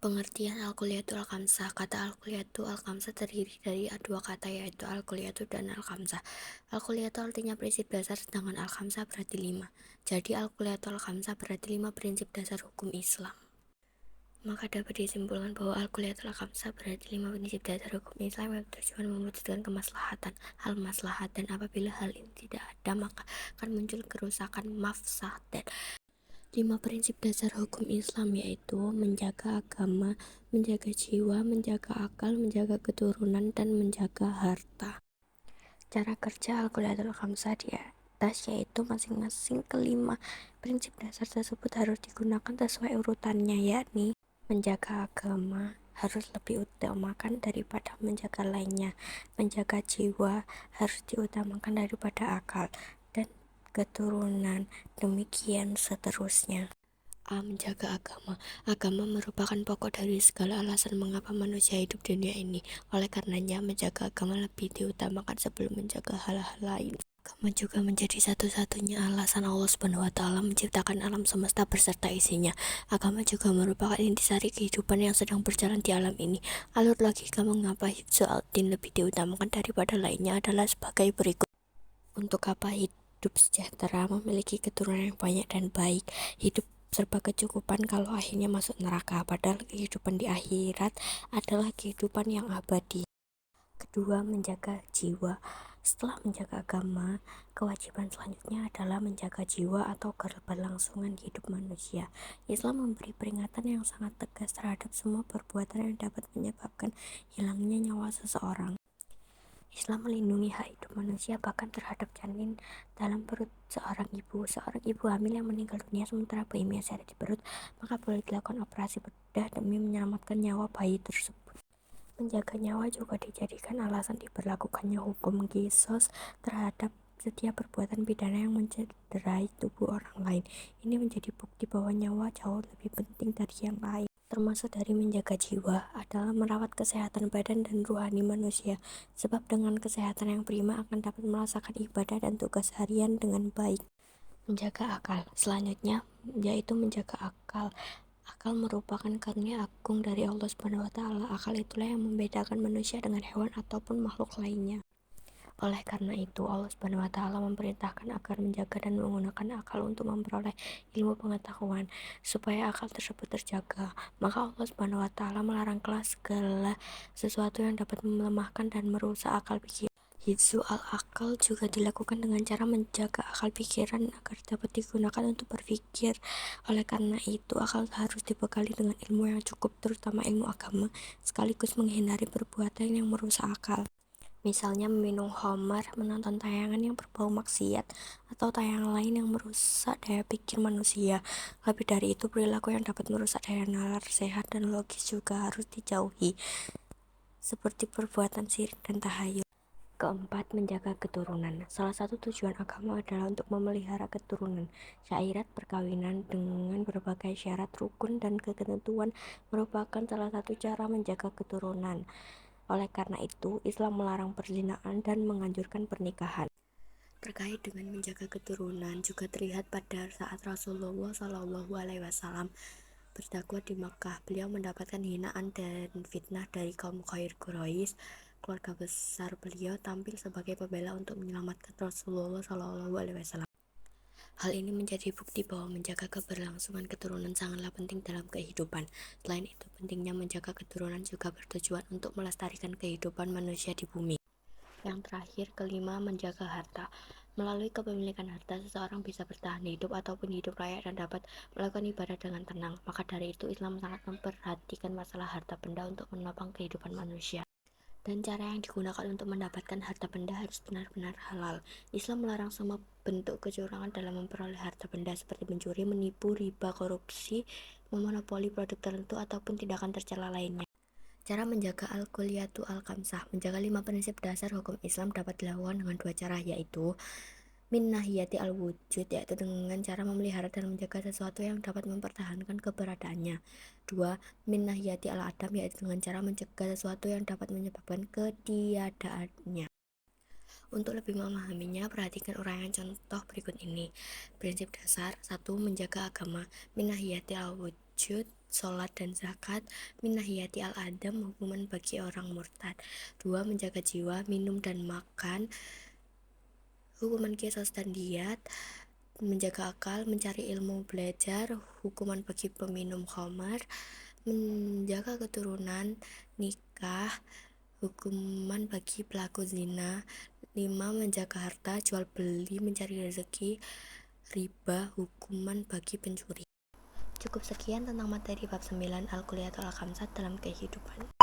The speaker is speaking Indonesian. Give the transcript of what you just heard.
Pengertian Al-Kulliyatul Khamsah. Kata Al-Kulliyatul Khamsah terdiri dari dua kata, yaitu Al-Kulliyatu dan Al-Khamsah. Al-Kulliyatu artinya prinsip dasar, sedangkan Al-Khamsah berarti 5. Jadi Al-Kulliyatul Khamsah berarti 5 prinsip dasar hukum Islam. Maka dapat disimpulkan bahwa Al-Kulliyatul Khamsah berarti 5 prinsip dasar hukum Islam yang bertujuan mewujudkan kemaslahatan, hal maslahat, dan apabila hal ini tidak ada maka akan muncul kerusakan, mafsadat. 5 prinsip dasar hukum Islam yaitu menjaga agama, menjaga jiwa, menjaga akal, menjaga keturunan, dan menjaga harta. Cara kerja Al-Quliyatul Khamsah di atas yaitu masing-masing kelima prinsip dasar tersebut harus digunakan sesuai urutannya, yakni menjaga agama harus lebih utamakan daripada menjaga lainnya, menjaga jiwa harus diutamakan daripada akal, dan keturunan, demikian seterusnya. Menjaga agama. Agama merupakan pokok dari segala alasan mengapa manusia hidup di dunia ini. Oleh karenanya, menjaga agama lebih diutamakan sebelum menjaga hal-hal lain. Agama juga menjadi satu-satunya alasan Allah Subhanahu wa Ta'ala menciptakan alam semesta beserta isinya. Agama juga merupakan intisari kehidupan yang sedang berjalan di alam ini. Alur logika mengapa hifdzul din lebih diutamakan daripada lainnya adalah sebagai berikut. Untuk apa hidup sejahtera, memiliki keturunan yang banyak dan baik, hidup serba kecukupan kalau akhirnya masuk neraka, padahal kehidupan di akhirat adalah kehidupan yang abadi. Kedua, menjaga jiwa. Setelah menjaga agama, kewajiban selanjutnya adalah menjaga jiwa atau keberlangsungan hidup manusia. Islam memberi peringatan yang sangat tegas terhadap semua perbuatan yang dapat menyebabkan hilangnya nyawa seseorang. Islam melindungi hak hidup manusia bahkan terhadap janin dalam perut seorang ibu. Seorang ibu hamil yang meninggal dunia sementara bayi masih ada di perut, maka boleh dilakukan operasi bedah demi menyelamatkan nyawa bayi tersebut. Menjaga nyawa juga dijadikan alasan diberlakukannya hukum qisas terhadap setiap perbuatan pidana yang mencederai tubuh orang lain. Ini menjadi bukti bahwa nyawa jauh lebih penting dari yang lain. Termasuk dari menjaga jiwa adalah merawat kesehatan badan dan rohani manusia, sebab dengan kesehatan yang prima akan dapat melaksanakan ibadah dan tugas harian dengan baik. Menjaga akal selanjutnya yaitu menjaga akal. Akal merupakan karunia agung dari Allah Subhanahu wa Ta'ala. Akal itulah yang membedakan manusia dengan hewan ataupun makhluk lainnya. Oleh karena itu, Allah Subhanahu wa Ta'ala memerintahkan agar menjaga dan menggunakan akal untuk memperoleh ilmu pengetahuan supaya akal tersebut terjaga. Maka Allah Subhanahu wa Ta'ala melarang kelas segala sesuatu yang dapat melemahkan dan merusak akal pikiran. Hifzu al-akal juga dilakukan dengan cara menjaga akal pikiran agar dapat digunakan untuk berpikir. Oleh karena itu, akal harus dibekali dengan ilmu yang cukup, terutama ilmu agama, sekaligus menghindari perbuatan yang merusak akal. Misalnya meminum khamar, menonton tayangan yang berbau maksiat, atau tayangan lain yang merusak daya pikir manusia. Lebih dari itu, perilaku yang dapat merusak daya nalar sehat dan logis juga harus dijauhi, seperti perbuatan syirik dan tahayul. Keempat, menjaga keturunan. Salah satu tujuan agama adalah untuk memelihara keturunan. Syariat perkawinan dengan berbagai syarat, rukun, dan ketentuan merupakan salah satu cara menjaga keturunan. Oleh karena itu, Islam melarang perzinahan dan menganjurkan pernikahan. Terkait dengan menjaga keturunan juga terlihat pada saat Rasulullah SAW berdakwah di Makkah. Beliau mendapatkan hinaan dan fitnah dari kaum Quraisy. Keluarga besar beliau tampil sebagai pembela untuk menyelamatkan Rasulullah SAW. Hal ini menjadi bukti bahwa menjaga keberlangsungan keturunan sangatlah penting dalam kehidupan. Selain itu, pentingnya menjaga keturunan juga bertujuan untuk melestarikan kehidupan manusia di bumi. Yang terakhir, kelima, menjaga harta. Melalui kepemilikan harta, seseorang bisa bertahan hidup ataupun hidup layak dan dapat melakukan ibadah dengan tenang. Maka dari itu, Islam sangat memperhatikan masalah harta benda untuk menopang kehidupan manusia. Dan cara yang digunakan untuk mendapatkan harta benda harus benar-benar halal. Islam melarang semua bentuk kecurangan dalam memperoleh harta benda seperti mencuri, menipu, riba, korupsi, memonopoli produk tertentu, ataupun tindakan tercela lainnya. Cara menjaga al-kulliyatu al-khamsah. Menjaga 5 prinsip dasar hukum Islam dapat dilakukan dengan 2 cara, yaitu min nahiyati al-wujud, yaitu dengan cara memelihara dan menjaga sesuatu yang dapat mempertahankan keberadaannya. 2. Min nahiyati al-adam, yaitu dengan cara mencegah sesuatu yang dapat menyebabkan ketiadaannya. Untuk lebih memahaminya, perhatikan uraian contoh berikut ini. Prinsip dasar 1. Menjaga agama. Min nahiyati al-wujud. sholat dan zakat. Minahiyati al-adam, hukuman bagi orang murtad. 2. Menjaga jiwa, minum dan makan, hukuman kisos dan diat. Menjaga akal, mencari ilmu, belajar, hukuman bagi peminum khamar. Menjaga keturunan, nikah, hukuman bagi pelaku zina. 5. Menjaga harta, jual beli, mencari rezeki, riba, hukuman bagi pencuri. Cukup sekian tentang materi bab 9 Al-Kuliyatul Khamsah dalam kehidupan.